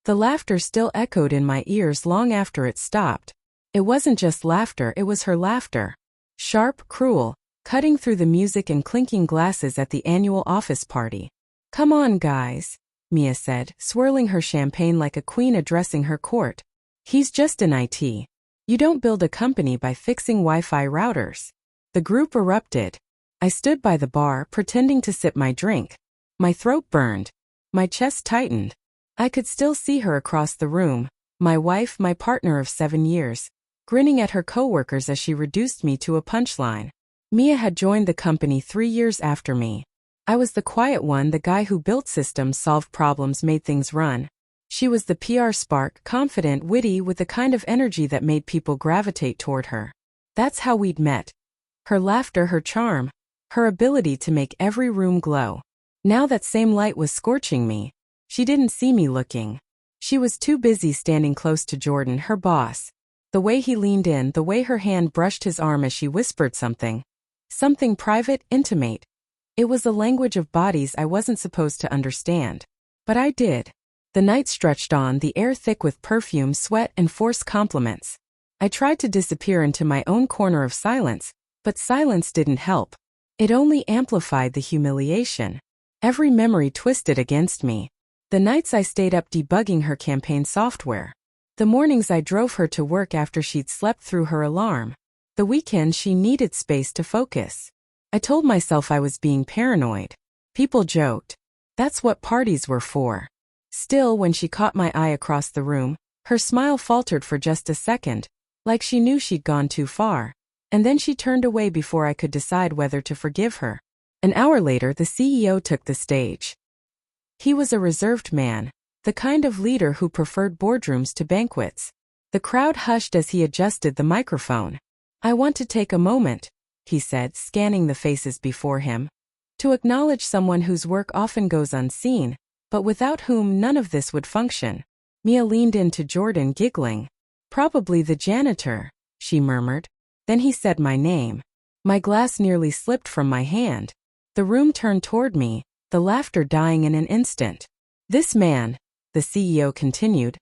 The laughter still echoed in my ears long after it stopped. It wasn't just laughter, it was her laughter. Sharp, cruel, cutting through the music and clinking glasses at the annual office party. "Come on, guys," Mia said, swirling her champagne like a queen addressing her court. "He's just in IT. You don't build a company by fixing Wi-Fi routers." The group erupted. I stood by the bar, pretending to sip my drink. My throat burned. My chest tightened. I could still see her across the room, my wife, my partner of 7 years, grinning at her coworkers as she reduced me to a punchline. Mia had joined the company 3 years after me. I was the quiet one, the guy who built systems, solved problems, made things run. She was the PR spark, confident, witty, with the kind of energy that made people gravitate toward her. That's how we'd met. Her laughter, her charm, her ability to make every room glow. Now that same light was scorching me. She didn't see me looking. She was too busy standing close to Jordan, her boss. The way he leaned in, the way her hand brushed his arm as she whispered something. Something private, intimate. It was a language of bodies I wasn't supposed to understand. But I did. The night stretched on, the air thick with perfume, sweat, and forced compliments. I tried to disappear into my own corner of silence, but silence didn't help. It only amplified the humiliation. Every memory twisted against me. The nights I stayed up debugging her campaign software. The mornings I drove her to work after she'd slept through her alarm. The weekends she needed space to focus. I told myself I was being paranoid. People joked. That's what parties were for. Still, when she caught my eye across the room, her smile faltered for just a second, like she knew she'd gone too far. And then she turned away before I could decide whether to forgive her. An hour later, the CEO took the stage. He was a reserved man, the kind of leader who preferred boardrooms to banquets. The crowd hushed as he adjusted the microphone. "I want to take a moment," he said, scanning the faces before him, "to acknowledge someone whose work often goes unseen, but without whom none of this would function." Mia leaned into Jordan, giggling. "Probably the janitor," she murmured. Then he said my name. My glass nearly slipped from my hand. The room turned toward me, the laughter dying in an instant. "This man," the CEO continued,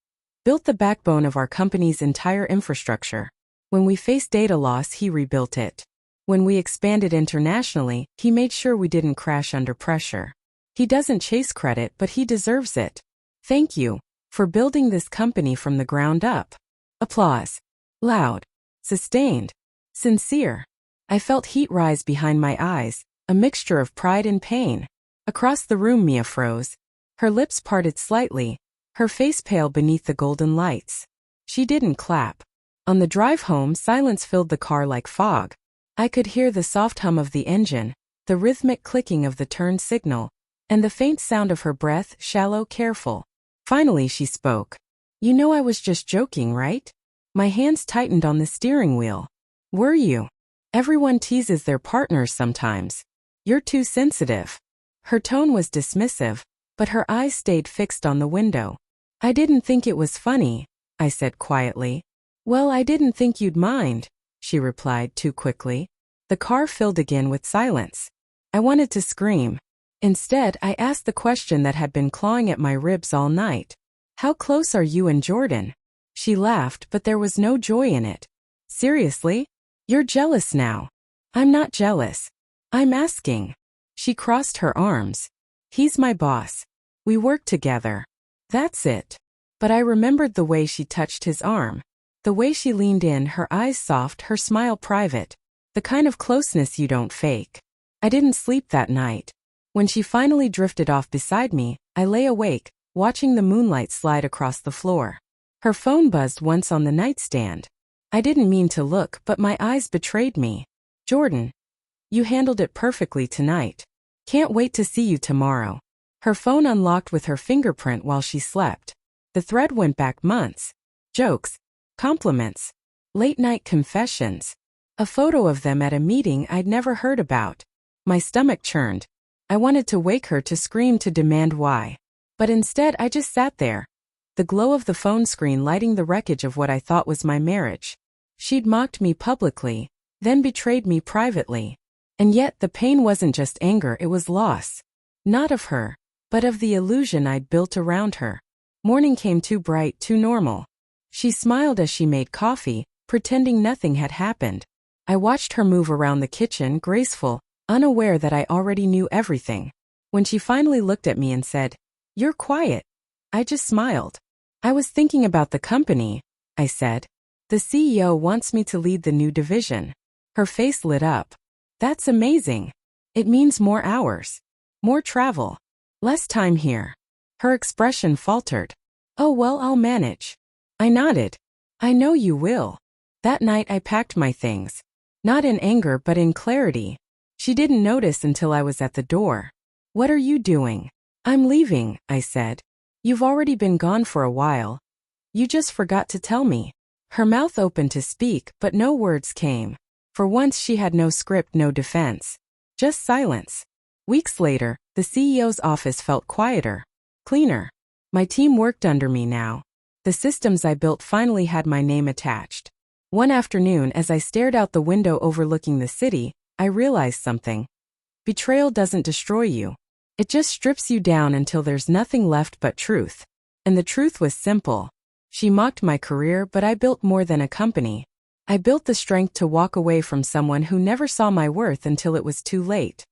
"built the backbone of our company's entire infrastructure. When we faced data loss, he rebuilt it. When we expanded internationally, he made sure we didn't crash under pressure. He doesn't chase credit, but he deserves it. Thank you for building this company from the ground up." Applause. Loud. Sustained. Sincere. I felt heat rise behind my eyes, a mixture of pride and pain. Across the room, Mia froze. Her lips parted slightly, her face pale beneath the golden lights. She didn't clap. On the drive home, silence filled the car like fog. I could hear the soft hum of the engine, the rhythmic clicking of the turn signal, and the faint sound of her breath, shallow, careful. Finally she spoke. "You know I was just joking, right?" My hands tightened on the steering wheel. "Were you? Everyone teases their partners sometimes. You're too sensitive." Her tone was dismissive, but her eyes stayed fixed on the window. "I didn't think it was funny," I said quietly. "Well, I didn't think you'd mind," she replied too quickly. The car filled again with silence. I wanted to scream. Instead, I asked the question that had been clawing at my ribs all night. "How close are you and Jordan?" She laughed, but there was no joy in it. "Seriously? You're jealous now." "I'm not jealous. I'm asking." She crossed her arms. "He's my boss. We work together. That's it." But I remembered the way she touched his arm. The way she leaned in, her eyes soft, her smile private. The kind of closeness you don't fake. I didn't sleep that night. When she finally drifted off beside me, I lay awake, watching the moonlight slide across the floor. Her phone buzzed once on the nightstand. I didn't mean to look, but my eyes betrayed me. "Jordan, you handled it perfectly tonight. Can't wait to see you tomorrow." Her phone unlocked with her fingerprint while she slept. The thread went back months. Jokes. Compliments. Late-night confessions. A photo of them at a meeting I'd never heard about. My stomach churned. I wanted to wake her, to scream, to demand why. But instead I just sat there. The glow of the phone screen lighting the wreckage of what I thought was my marriage. She'd mocked me publicly, then betrayed me privately. And yet the pain wasn't just anger, it was loss. Not of her, but of the illusion I'd built around her. Morning came too bright, too normal. She smiled as she made coffee, pretending nothing had happened. I watched her move around the kitchen, graceful, unaware that I already knew everything. When she finally looked at me and said, "You're quiet," I just smiled. "I was thinking about the company," I said. "The CEO wants me to lead the new division." Her face lit up. "That's amazing. It means more hours, more travel, less time here." Her expression faltered. "Oh well, I'll manage." I nodded. "I know you will." That night I packed my things. Not in anger but in clarity. She didn't notice until I was at the door. "What are you doing?" "I'm leaving," I said. "You've already been gone for a while. You just forgot to tell me." Her mouth opened to speak, but no words came. For once she had no script, no defense. Just silence. Weeks later, the CEO's office felt quieter, cleaner. My team worked under me now. The systems I built finally had my name attached. One afternoon, as I stared out the window overlooking the city, I realized something. Betrayal doesn't destroy you. It just strips you down until there's nothing left but truth. And the truth was simple. She mocked my career, but I built more than a company. I built the strength to walk away from someone who never saw my worth until it was too late.